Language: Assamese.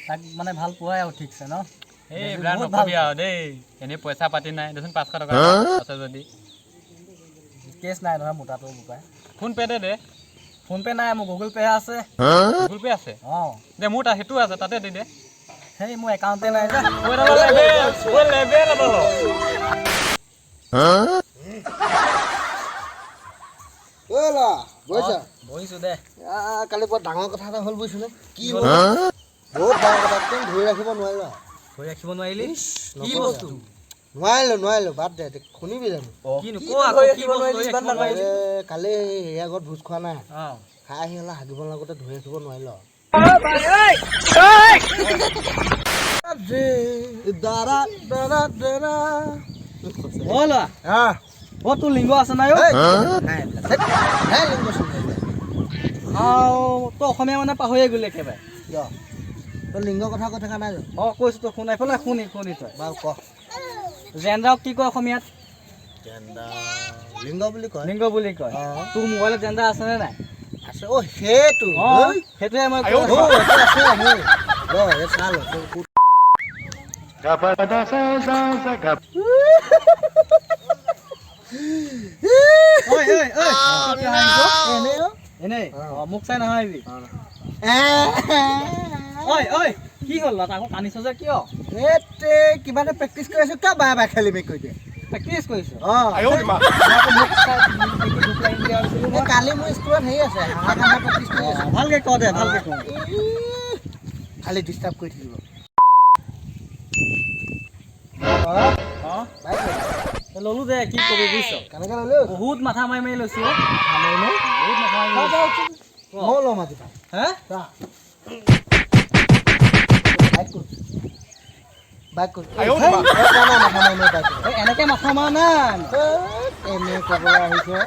তাক মানে ভাল পোৱাই আৰু ঠিকছে ন এই ব্ৰাণ্ড নকবি আৰু দেই এনেই পইচা পাতি নাই দেচোন 500 টকা আছে যদি কেছ নাই নহয় মোটাটো বোপাই ফোন পে দে ফোন পে নাই মোৰ গুগল পে আছে গুগল পে আছে অঁ দে মোৰ তাত সেইটো আছে তাতে দি দে সেই মোৰ একাউণ্টে নাই যে বহিছোঁ দে কালি বৰ ডাঙৰ কথা এটা হ'ল বুজিছনে কি হ'ল বহুত ডাঙৰ কথা একদম ধৰি ৰাখিব নোৱাৰিবা ধৰি ৰাখিব নোৱাৰিলি কি বস্তু নোৱাৰিলো বাদ দে শুনিবি জানো কিনো ক আকৌ কি বস্তু কালি হেৰিয়া ঘৰত ভোজ খোৱা নাই অঁ খাই আহি হ'লে হাগিব লগতে ধৰি ৰাখিব নোৱাৰিলো তোৰ লিংগ আছে নাই তই অসমীয়া মানে পাহৰিয়ে গ'লি একেবাৰে তই লিংগ কথা কৈ থকা নাই জানো অঁ কৈছোঁ তই শুনাই পেলাই শুনি তই বাৰু ক জেণ্ডাৰক কি কয় অসমীয়াত লিংগ বুলি কয় লিংগ বুলি কয় তোৰ মোবাইলত জেণ্ডাৰ আছেনে নাই আছে অ' সেইটো অঁ সেইটোৱে মই এনেই মোক চাই নাহাৰিবি ঐ কি হ'ল তাকো কান্দিছ যে কিয় কিবা এটা প্ৰেক্টিচ কৰি আছো কিয় বাৰে বাৰে খেলি মেলি কৰি দিয়ে প্ৰেক্টিচ কৰিছ কালি মোৰ স্কুলত হেৰি আছে প্ৰেক্টিচ কৰি আছো ভালকে ক দে ভালকে ক খালি ডিষ্টাৰ্ব কৰি থাকিব ললো দে কি কবি বুজিছ কেনেকে ললো বহুত মাথা মাৰি মাৰি লৈছো বহুত মাথা মাৰি মই ল'ম আজি হে এনেকে মাথা মাৰা নাই এনে ক'বলৈ আহিছে